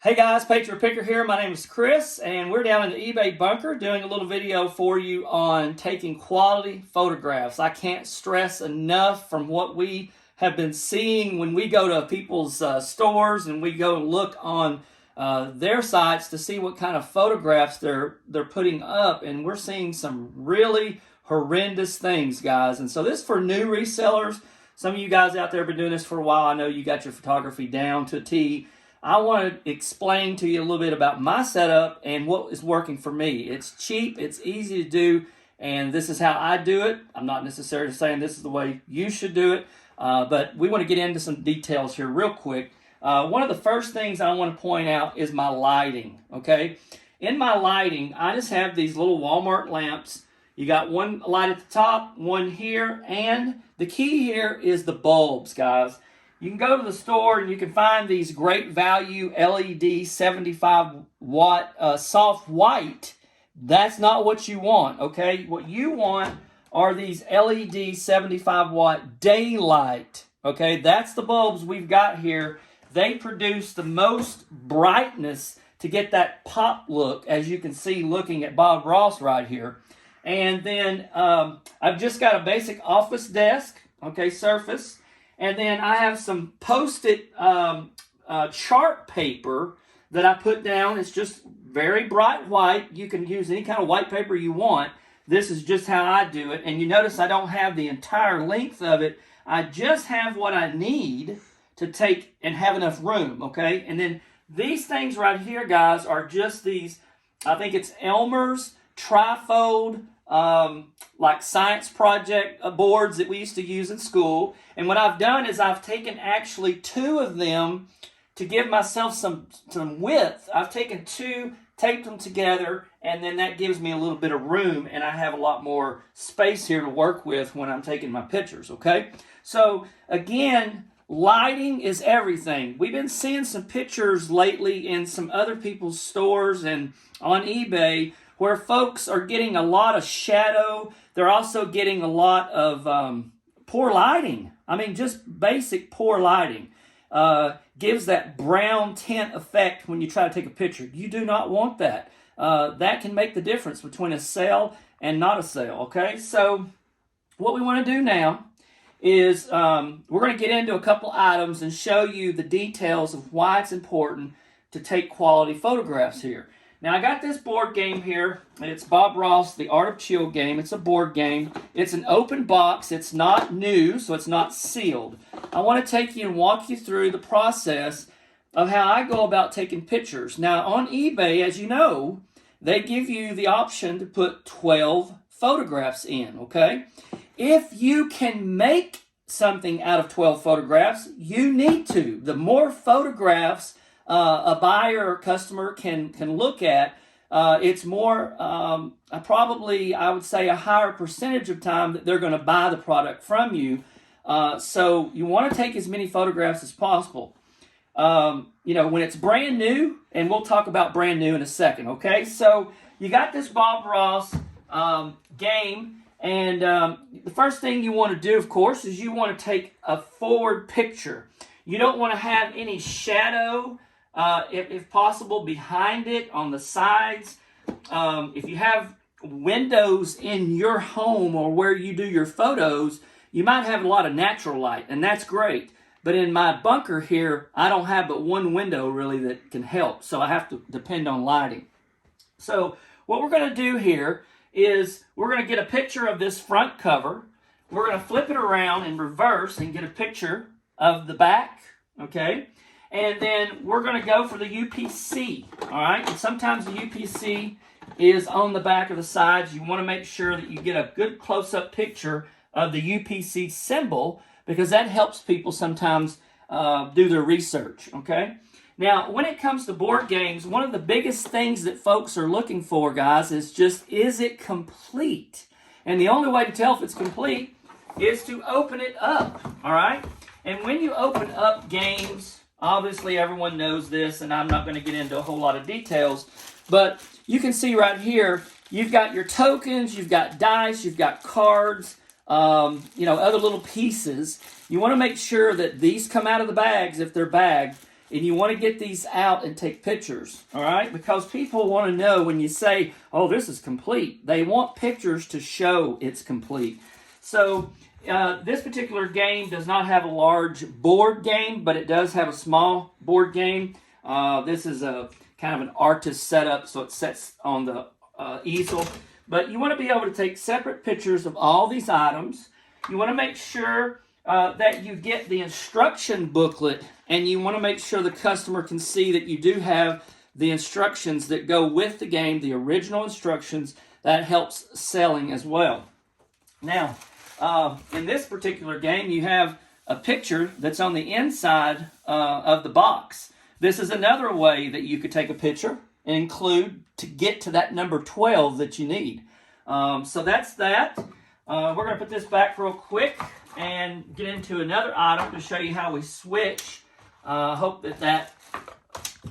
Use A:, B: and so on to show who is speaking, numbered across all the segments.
A: Hey guys, Patriot Picker here. My name is Chris, and we're down in the eBay bunker doing a little video for you on taking quality photographs. I can't stress enough from what we have been seeing when we go to people's stores and we go and look on their sites to see what kind of photographs they're putting up, and we're seeing some really horrendous things, guys. And so this is for new resellers. Some of you guys out there have been doing this for a while. I know you got your photography down to a T. I want to explain to you a little bit about my setup and what is working for me. It's cheap, it's easy to do, and this is how I do it. I'm not necessarily saying this is the way you should do it, but we want to get into some details here real quick. One of the first things I want to point out is my lighting, okay? In my lighting, I just have these little Walmart lamps. You got one light at the top, one here, and the key here is the bulbs, guys. You can go to the store and you can find these great value LED 75 watt soft white. That's not what you want, okay? What you want are these LED 75 watt daylight, okay? That's the bulbs we've got here. They produce the most brightness to get that pop look, as you can see looking at Bob Ross right here. And then I've just got a basic office desk, okay, surface. And then I have some Post-it chart paper that I put down. It's just very bright white. You can use any kind of white paper you want. This is just how I do it. And you notice I don't have the entire length of it. I just have what I need to take and have enough room, okay? And then these things right here, guys, are just these, I think it's Elmers trifold like science project boards that we used to use in school. And what I've done is I've taken actually two of them to give myself some width. I've taken two, taped them together, and then that gives me a little bit of room, and I have a lot more space here to work with when I'm taking my pictures, okay? So again, lighting is everything. We've been seeing some pictures lately in some other people's stores and on eBay where folks are getting a lot of shadow. They're also getting a lot of poor lighting. I mean, just basic poor lighting. Gives that brown tint effect when you try to take a picture. You do not want that. That can make the difference between a sale and not a sale, okay? So what we want to do now is we're going to get into a couple items and show you the details of why it's important to take quality photographs here. Now, I got this board game here. It's Bob Ross, The Art of Chill game. It's a board game. It's an open box. It's not new, so it's not sealed. I want to take you and walk you through the process of how I go about taking pictures. Now, on eBay, as you know, they give you the option to put 12 photographs in, okay? If you can make something out of 12 photographs, you need to. The more photographs a buyer or customer can look at, it's more, probably, I would say, a higher percentage of time that they're going to buy the product from you. So you want to take as many photographs as possible. You know, when it's brand new, and we'll talk about brand new in a second, okay? So you got this Bob Ross game, and the first thing you want to do, of course, is you want to take a forward picture. You don't want to have any shadow, if possible, behind it, on the sides. If you have windows in your home or where you do your photos, you might have a lot of natural light, and that's great. But in my bunker here, I don't have but one window really that can help, so I have to depend on lighting. So what we're going to do here is we're going to get a picture of this front cover. We're going to flip it around in reverse and get a picture of the back, okay? And then we're going to go for the UPC, all right? And sometimes the UPC is on the back of the sides. You want to make sure that you get a good close-up picture of the UPC symbol, because that helps people sometimes do their research, okay? Now, when it comes to board games, one of the biggest things that folks are looking for, guys, is just, is it complete? And the only way to tell if it's complete is to open it up, all right? And when you open up games, obviously everyone knows this, and I'm not going to get into a whole lot of details, but you can see right here, you've got your tokens, you've got dice, you've got cards, other little pieces. You want to make sure that these come out of the bags if they're bagged, and you want to get these out and take pictures, all right? Because people want to know when you say, oh, this is complete. They want pictures to show it's complete. So this particular game does not have a large board game, but it does have a small board game. This is a kind of an artist setup, so it sets on the easel. But you want to be able to take separate pictures of all these items. You want to make sure that you get the instruction booklet, and you want to make sure the customer can see that you do have the instructions that go with the game, the original instructions. That helps selling as well. Now, in this particular game, you have a picture that's on the inside of the box. This is another way that you could take a picture and include to get to that number 12 that you need. So that's that. We're going to put this back real quick and get into another item to show you how we switch. Hope that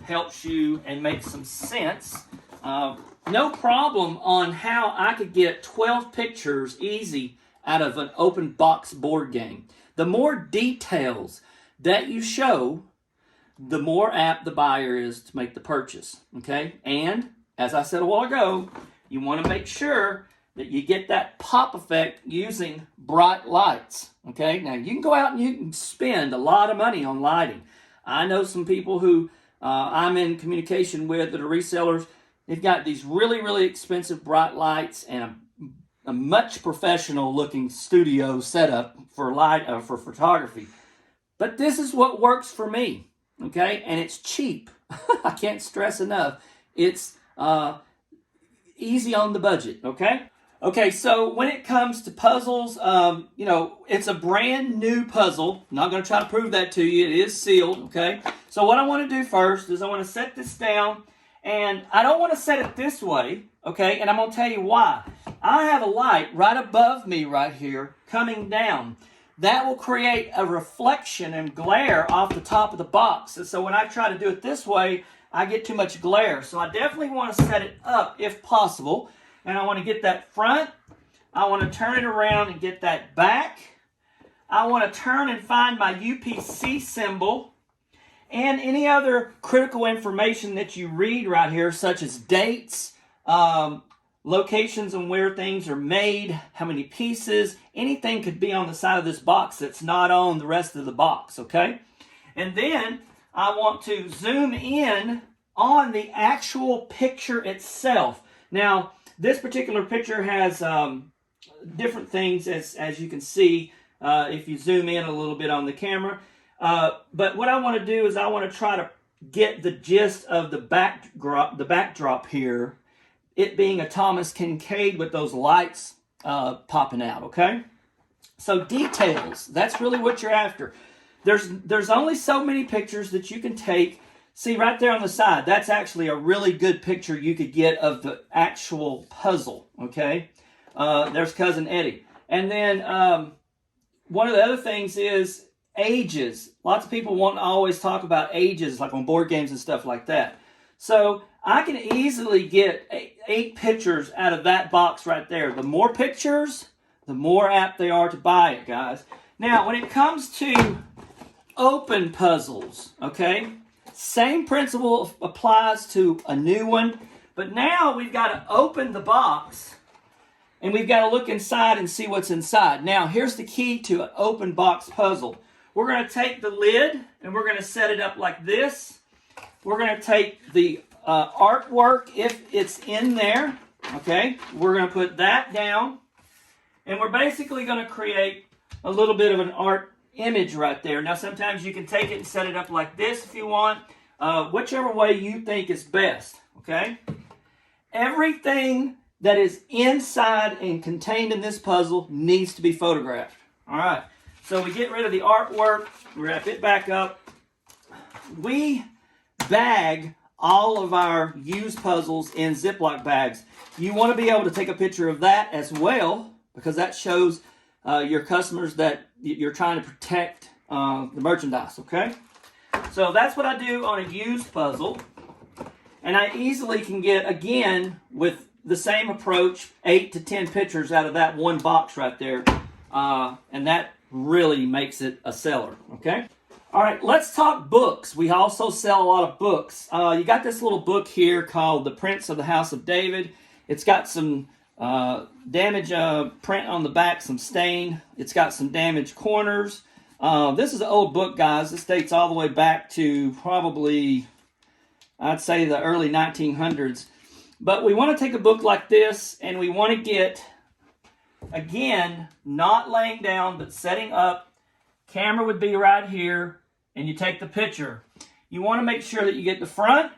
A: helps you and makes some sense. No problem on how I could get 12 pictures easy out of an open box board game. The more details that you show, the more apt the buyer is to make the purchase, okay? And, as I said a while ago, you want to make sure that you get that pop effect using bright lights, okay? Now, you can go out and you can spend a lot of money on lighting. I know some people who I'm in communication with that are resellers. They've got these really, really expensive bright lights and a much professional-looking studio setup for for photography. But this is what works for me, okay? And it's cheap. I can't stress enough. It's easy on the budget, okay? Okay, so when it comes to puzzles, you know, it's a brand new puzzle. I'm not going to try to prove that to you. It is sealed, okay? So what I want to do first is I want to set this down, and I don't want to set it this way, okay? And I'm going to tell you why. I have a light right above me right here coming down. That will create a reflection and glare off the top of the box. And so when I try to do it this way, I get too much glare. So I definitely want to set it up if possible. And I want to get that front. I want to turn it around and get that back. I want to turn and find my UPC symbol and any other critical information that you read right here, such as dates, locations and where things are made, how many pieces, anything could be on the side of this box that's not on the rest of the box, okay? And then I want to zoom in on the actual picture itself. Now, this particular picture has different things, as you can see, if you zoom in a little bit on the camera. But what I want to do is I want to try to get the gist of the backdrop here, it being a Thomas Kincaid with those lights popping out, okay? So details, that's really what you're after. There's only so many pictures that you can take. See right there on the side, that's actually a really good picture you could get of the actual puzzle, okay? There's Cousin Eddie. And then one of the other things is ages. Lots of people want to always talk about ages, like on board games and stuff like that. So I can easily get 8 pictures out of that box right there. The more pictures, the more apt they are to buy it, guys. Now, when it comes to open puzzles, okay, same principle applies to a new one, but now we've got to open the box and we've got to look inside and see what's inside. Now, here's the key to an open box puzzle. We're going to take the lid and we're going to set it up like this. We're going to take the artwork, if it's in there, okay, we're going to put that down, and we're basically going to create a little bit of an art image right there. Now, sometimes you can take it and set it up like this if you want, whichever way you think is best, okay? Everything that is inside and contained in this puzzle needs to be photographed, all right? So we get rid of the artwork, we wrap it back up. We bag all of our used puzzles in Ziploc bags. You want to be able to take a picture of that as well, because that shows your customers that you're trying to protect the merchandise, okay? So that's what I do on a used puzzle. And I easily can get, again, with the same approach, 8 to 10 pictures out of that one box right there. And that really makes it a seller, okay? All right, let's talk books. We also sell a lot of books. You got this little book here called The Prince of the House of David. It's got some damage print on the back, some stain. It's got some damaged corners. This is an old book, guys. This dates all the way back to probably, I'd say, the early 1900s. But we want to take a book like this, and we want to get, again, not laying down, but setting up. Camera would be right here, and you take the picture. You want to make sure that you get the front,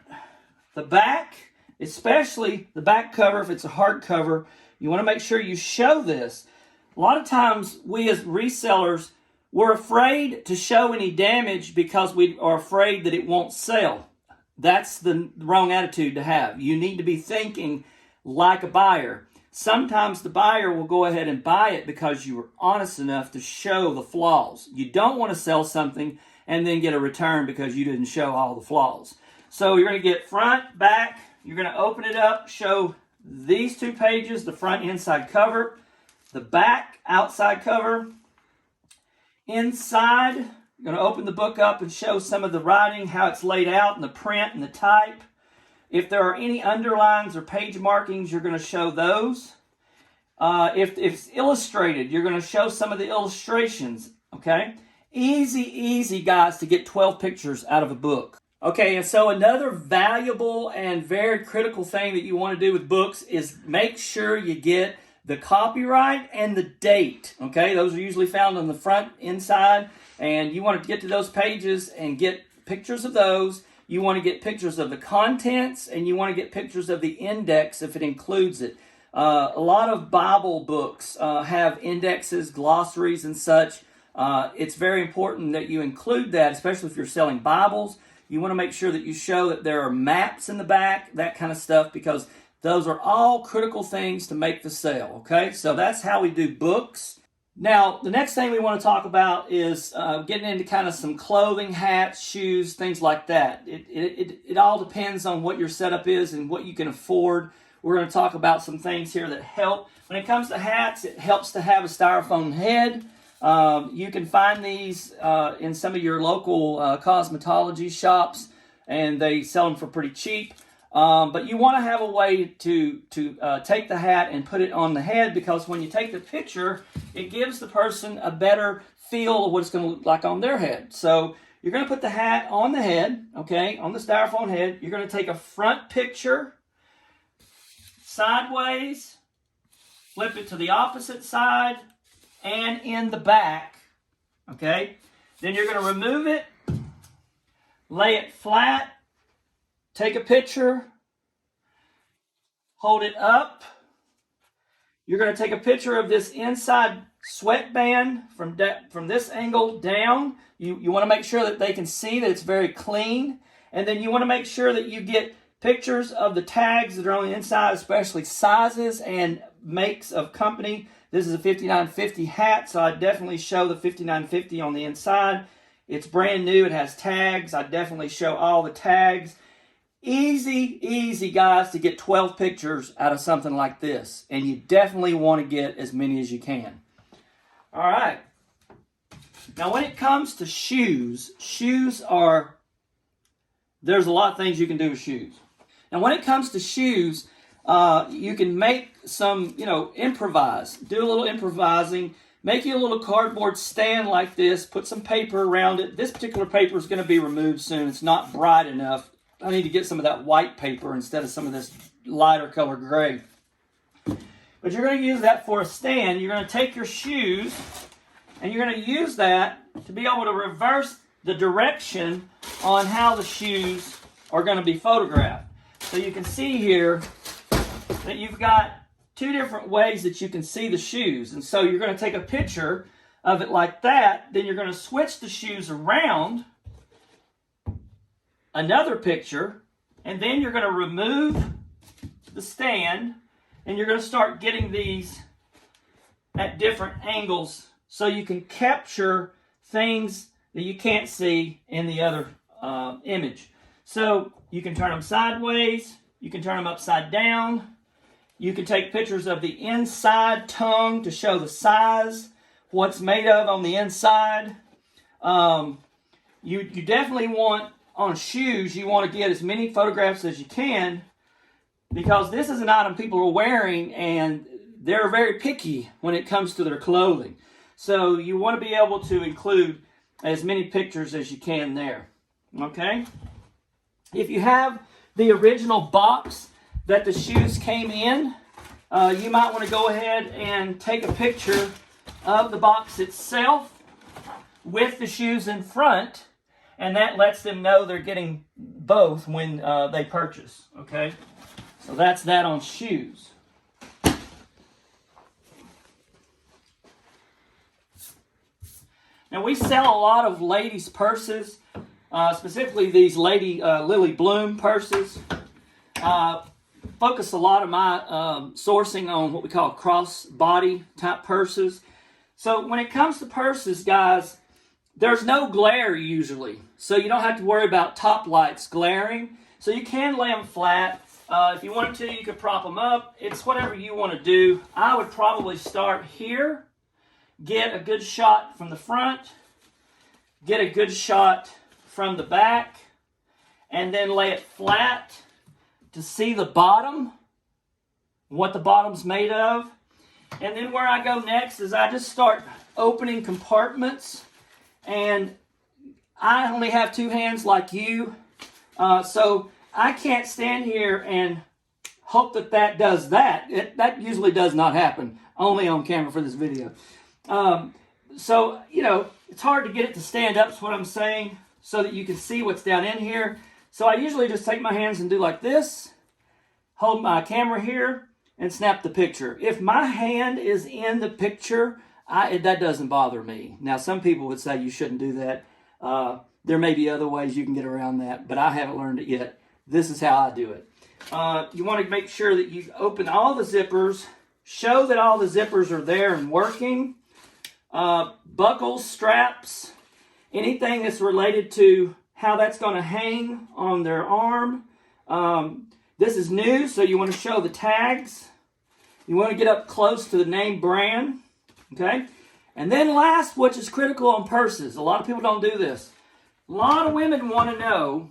A: the back, especially the back cover if it's a hard cover. You want to make sure you show this. A lot of times, we as resellers, we're afraid to show any damage because we are afraid that it won't sell. That's the wrong attitude to have. You need to be thinking like a buyer. Sometimes the buyer will go ahead and buy it because you were honest enough to show the flaws. You don't want to sell something and then get a return because you didn't show all the flaws. So you're going to get front, back. You're going to open it up, show these two pages, the front inside cover, the back outside cover. Inside, you're going to open the book up and show some of the writing, how it's laid out, and the print and the type. If there are any underlines or page markings, you're going to show those. If it's illustrated, you're going to show some of the illustrations, okay? Easy, guys, to get 12 pictures out of a book. Okay, and so another valuable and very critical thing that you want to do with books is make sure you get the copyright and the date, okay? Those are usually found on the front, inside, and you want to get to those pages and get pictures of those. You want to get pictures of the contents, and you want to get pictures of the index if it includes it. A lot of Bible books have indexes, glossaries, and such. It's very important that you include that, especially if you're selling Bibles. You want to make sure that you show that there are maps in the back, that kind of stuff, because those are all critical things to make the sale, okay? So that's how we do books. Now, the next thing we want to talk about is getting into kind of some clothing, hats, shoes, things like that. It all depends on what your setup is and what you can afford. We're going to talk about some things here that help. When it comes to hats, it helps to have a styrofoam head. You can find these in some of your local cosmetology shops, and they sell them for pretty cheap. But you want to have a way to take the hat and put it on the head, because when you take the picture, it gives the person a better feel of what it's going to look like on their head. So you're going to put the hat on the head, okay, on the styrofoam head. You're going to take a front picture sideways, flip it to the opposite side, and in the back, okay? Then you're going to remove it, lay it flat, take a picture, hold it up. You're going to take a picture of this inside sweatband from this angle down. You want to make sure that they can see that it's very clean. And then you want to make sure that you get pictures of the tags that are on the inside, especially sizes and makes of company. This is a 5950 hat, so I definitely show the 5950 on the inside. It's brand new. It has tags. I definitely show all the tags. Easy, guys, to get 12 pictures out of something like this. And you definitely want to get as many as you can. All right. Now, when it comes to shoes, there's a lot of things you can do with shoes. Now, when it comes to shoes, you can make some, improvise. Do a little improvising. Make you a little cardboard stand like this. Put some paper around it. This particular paper is going to be removed soon. It's not bright enough. I need to get some of that white paper instead of some of this lighter color gray. But you're going to use that for a stand. You're going to take your shoes and you're going to use that to be able to reverse the direction on how the shoes are going to be photographed. So you can see here that you've got two different ways that you can see the shoes. And so you're going to take a picture of it like that. Then you're going to switch the shoes around, another picture, and then you're going to remove the stand, and you're going to start getting these at different angles so you can capture things that you can't see in the other image. So you can turn them sideways, you can turn them upside down, you can take pictures of the inside tongue to show the size, what's made of on the inside. you definitely want, on shoes, you want to get as many photographs as you can, because this is an item people are wearing and they're very picky when it comes to their clothing. So you want to be able to include as many pictures as you can there. Okay? If you have the original box that the shoes came in, you might want to go ahead and take a picture of the box itself with the shoes in front, and that lets them know they're getting both when they purchase. Okay? So that's that on shoes. Now we sell a lot of ladies' purses, specifically these Lady Lily Bloom purses. Focus a lot of my sourcing on what we call cross-body type purses. So when it comes to purses, guys, there's no glare usually. So you don't have to worry about top lights glaring. So you can lay them flat. If you wanted to, you could prop them up. It's whatever you want to do. I would probably start here, get a good shot from the front, get a good shot from the back, and then lay it flat to see the bottom, what the bottom's made of. And then where I go next is I just start opening compartments, and I only have two hands like you, so I can't stand here and hope that that does that. That usually does not happen, only on camera for this video. So, you know, it's hard to get it to stand up, is what I'm saying, so that you can see what's down in here. So I usually just take my hands and do like this, hold my camera here, and snap the picture. If my hand is in the picture, that doesn't bother me. Now, some people would say you shouldn't do that. There may be other ways you can get around that, but I haven't learned it yet. This is how I do it. You want to make sure that you open all the zippers, show that all the zippers are there and working. Buckles, straps, anything that's related to how that's going to hang on their arm. This is new, so you want to show the tags. You want to get up close to the name brand. Okay? And then last, which is critical on purses. A lot of people don't do this. A lot of women want to know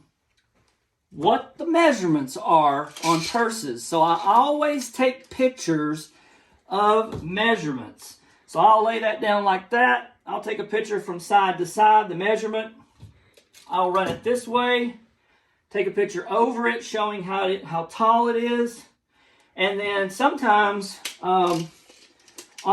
A: what the measurements are on purses. So I always take pictures of measurements. So I'll lay that down like that. I'll take a picture from side to side, the measurement. I'll run it this way. Take a picture over it showing how tall it is. And then sometimes on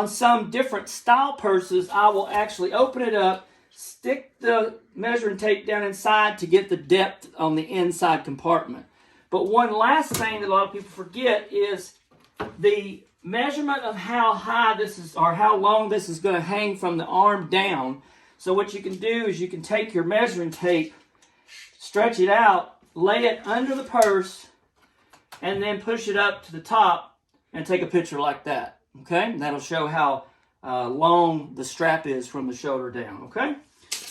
A: some different style purses, I will actually open it up, stick the measuring tape down inside to get the depth on the inside compartment. But one last thing that a lot of people forget is the measurement of how high this is, or how long this is going to hang from the arm down. So what you can do is you can take your measuring tape, stretch it out, lay it under the purse, and then push it up to the top and take a picture like that. Okay? And that'll show how long the strap is from the shoulder down. Okay?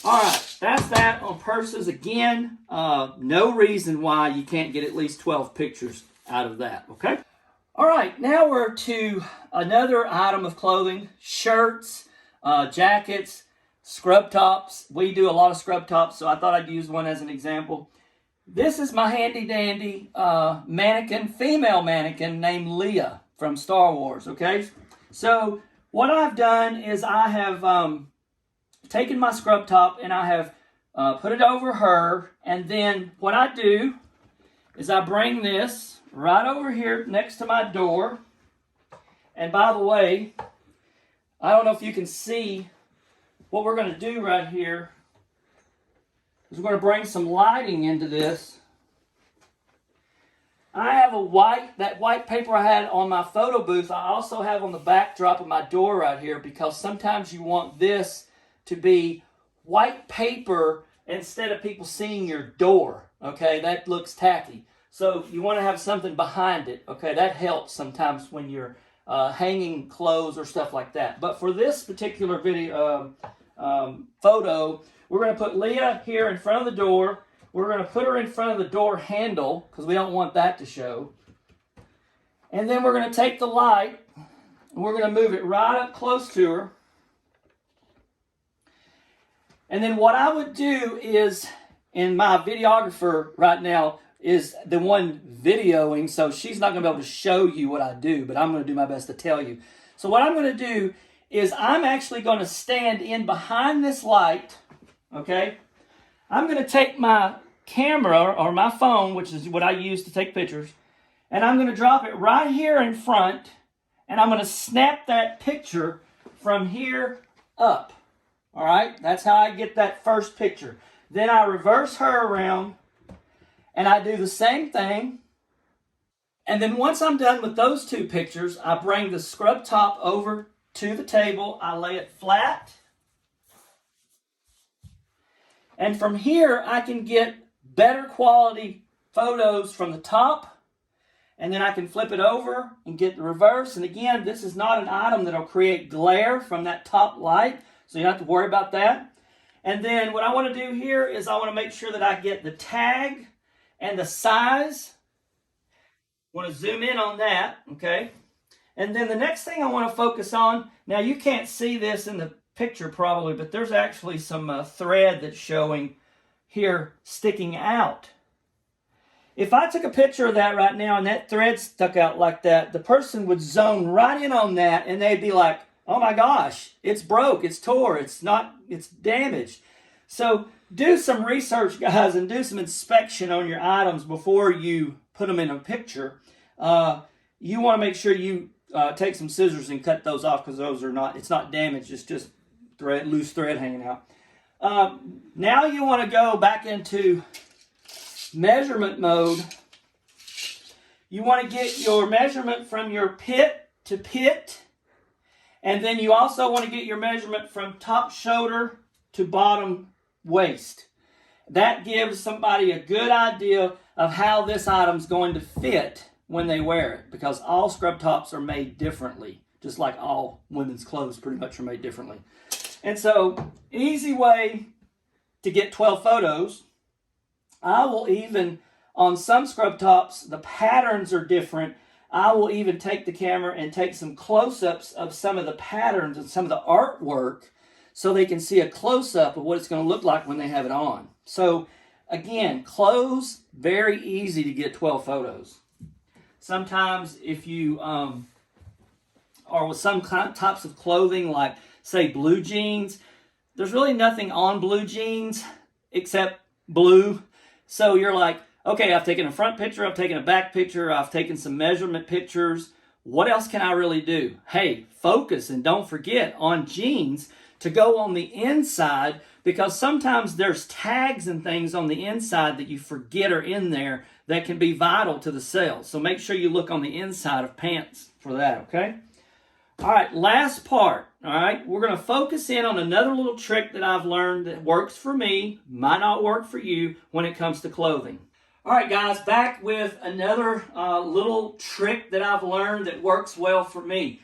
A: All right. That's that on purses. Again, no reason why you can't get at least 12 pictures out of that. Okay? All right. Now we're to another item of clothing. Shirts, jackets, scrub tops. We do a lot of scrub tops, so I thought I'd use one as an example. This is my handy dandy mannequin, female mannequin named Leia from Star Wars, okay? So what I've done is I have taken my scrub top and I have put it over her, and then what I do is I bring this right over here next to my door. And by the way, I don't know if you can see what we're going to do right here. We're going to bring some lighting into this. I have that white paper I had on my photo booth, I also have on the backdrop of my door right here, because sometimes you want this to be white paper instead of people seeing your door. Okay, that looks tacky. So you want to have something behind it. Okay, that helps sometimes when you're hanging clothes or stuff like that. But for this particular video photo, we're going to put Leia here in front of the door. We're going to put her in front of the door handle because we don't want that to show. And then we're going to take the light and we're going to move it right up close to her. And then what I would do is, and my videographer right now is the one videoing, so she's not going to be able to show you what I do, but I'm going to do my best to tell you. So what I'm going to do is I'm actually going to stand in behind this light, okay? I'm going to take my camera or my phone, which is what I use to take pictures, and I'm going to drop it right here in front, and I'm going to snap that picture from here up. All right, that's how I get that first picture. Then I reverse her around, and I do the same thing. And then once I'm done with those two pictures, I bring the scrub top over to the table. I lay it flat. And from here, I can get better quality photos from the top. And then I can flip it over and get the reverse. And again, this is not an item that will create glare from that top light, so you don't have to worry about that. And then what I want to do here is I want to make sure that I get the tag and the size. I want to zoom in on that, okay? And then the next thing I want to focus on, now you can't see this in the picture probably, but there's actually some thread that's showing here sticking out. If I took a picture of that right now and that thread stuck out like that, the person would zone right in on that and they'd be like, oh my gosh, it's broke, it's tore, it's damaged. So do some research, guys, and do some inspection on your items before you put them in a picture. You want to make sure you take some scissors and cut those off, because those are not, it's not damaged, it's just thread, loose thread hanging out. Now you want to go back into measurement mode. You want to get your measurement from your pit to pit, and then you also want to get your measurement from top shoulder to bottom waist. That gives somebody a good idea of how this item's going to fit when they wear it, because all scrub tops are made differently, just like all women's clothes pretty much are made differently. And so, easy way to get 12 photos. I will even, on some scrub tops, the patterns are different. I will even take the camera and take some close-ups of some of the patterns and some of the artwork so they can see a close-up of what it's going to look like when they have it on. So, again, clothes, very easy to get 12 photos. Sometimes if you are with some types of clothing, like, say, blue jeans, there's really nothing on blue jeans except blue. So you're like, okay, I've taken a front picture, I've taken a back picture, I've taken some measurement pictures. What else can I really do? Hey, focus and don't forget on jeans to go on the inside, because sometimes there's tags and things on the inside that you forget are in there that can be vital to the sale. So make sure you look on the inside of pants for that, okay? All right, last part, all right? We're going to focus in on another little trick that I've learned that works for me, might not work for you when it comes to clothing. All right, guys, back with another little trick that I've learned that works well for me.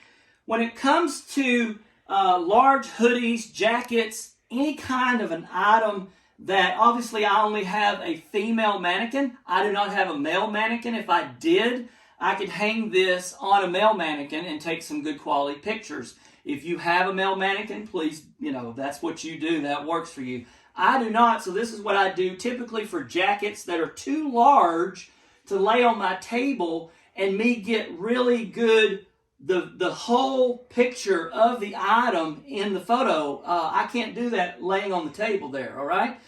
A: When it comes to large hoodies, jackets, any kind of an item that obviously I only have a female mannequin. I do not have a male mannequin. If I did, I could hang this on a male mannequin and take some good quality pictures. If you have a male mannequin, please, that's what you do. That works for you. I do not, so this is what I do typically for jackets that are too large to lay on my table and me get really good the whole picture of the item in the photo. I can't do that laying on the table there, all right?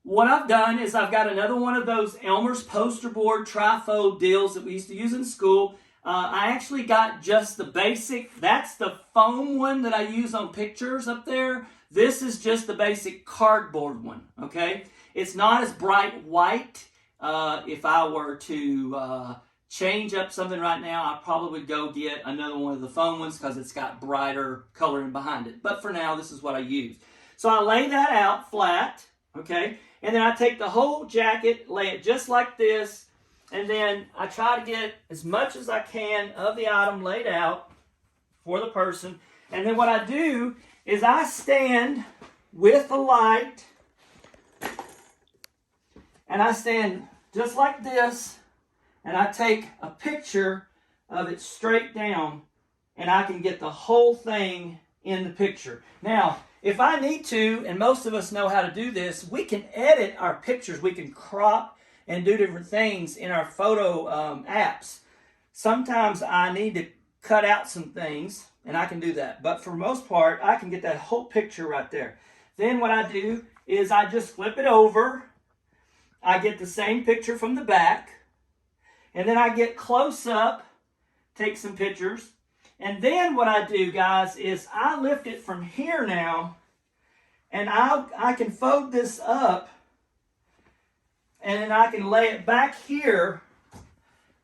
A: What I've done is I've got another one of those Elmers poster board trifold deals that we used to use in school. I actually got just the basic, that's the foam one that I use on pictures up there. This is just the basic cardboard one, okay? It's not as bright white. If I were to change up something right now, I probably would go get another one of the foam ones because it's got brighter coloring behind it. But for now, this is what I use. So I lay that out flat, okay? And then I take the whole jacket, lay it just like this, and then I try to get as much as I can of the item laid out for the person. And then what I do is I stand with the light, and I stand just like this, and I take a picture of it straight down, and I can get the whole thing in the picture. Now, if I need to, and most of us know how to do this, we can edit our pictures. We can crop and do different things in our photo apps. Sometimes I need to cut out some things, and I can do that. But for the most part, I can get that whole picture right there. Then what I do is I just flip it over. I get the same picture from the back. And then I get close up, take some pictures. And then what I do, guys, is I lift it from here now, and I can fold this up, and then I can lay it back here,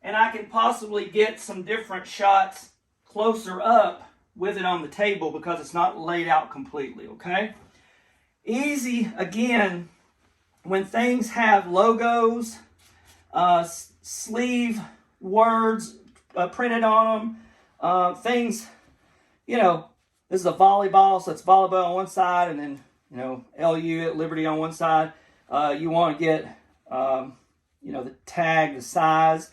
A: and I can possibly get some different shots closer up with it on the table because it's not laid out completely, okay? Easy, again, when things have logos, sleeve words printed on them, things, you know, this is a volleyball, so it's volleyball on one side, and then, you know, LU at Liberty on one side. You want to get, you know, the tag, the size,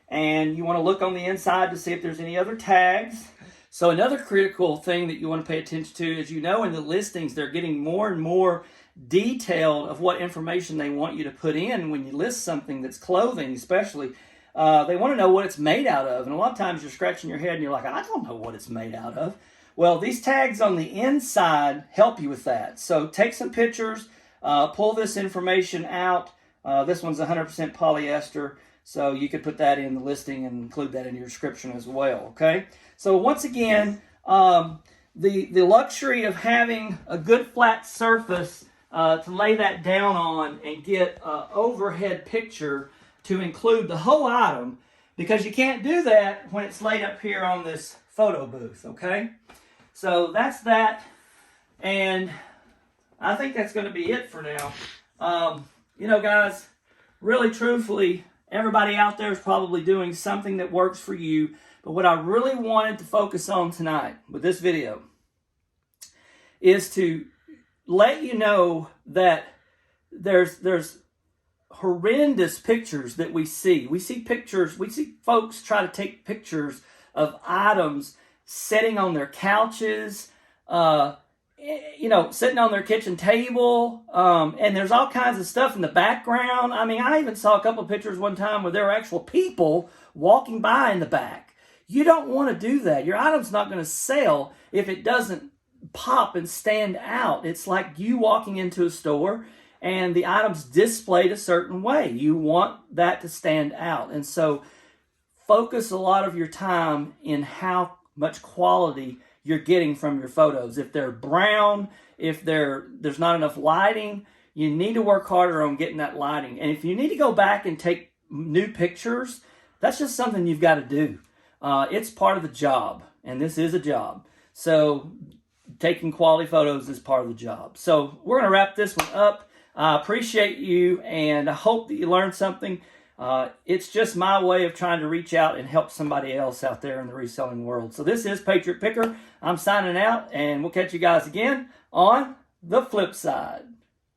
A: and you want to look on the inside to see if there's any other tags. So another critical thing that you want to pay attention to is, you know, in the listings, they're getting more and more detailed of what information they want you to put in when you list something that's clothing, especially. They want to know what it's made out of. And a lot of times you're scratching your head and you're like, I don't know what it's made out of. Well, these tags on the inside help you with that. So take some pictures, pull this information out. This one's 100% polyester, so you could put that in the listing and include that in your description as well, okay? So once again, the luxury of having a good flat surface to lay that down on and get an overhead picture to include the whole item, because you can't do that when it's laid up here on this photo booth, okay? So that's that, and I think that's going to be it for now. You know, guys, really truthfully, everybody out there is probably doing something that works for you, but what I really wanted to focus on tonight with this video is to let you know that there's horrendous pictures that we see. We see pictures, we see folks try to take pictures of items sitting on their couches, you know, sitting on their kitchen table, and there's all kinds of stuff in the background. I mean, I even saw a couple of pictures one time where there were actual people walking by in the back. You don't want to do that. Your item's not going to sell if it doesn't pop and stand out. It's like you walking into a store and the item's displayed a certain way. You want that to stand out. And so focus a lot of your time in how much quality you're getting from your photos. If they're brown, if there's not enough lighting, you need to work harder on getting that lighting. And if you need to go back and take new pictures, that's just something you've got to do. It's part of the job, and this is a job. So taking quality photos is part of the job. So we're going to wrap this one up. I appreciate you, and I hope that you learned something. It's just my way of trying to reach out and help somebody else out there in the reselling world. So this is Patriot Picker. I'm signing out, and we'll catch you guys again on the flip side.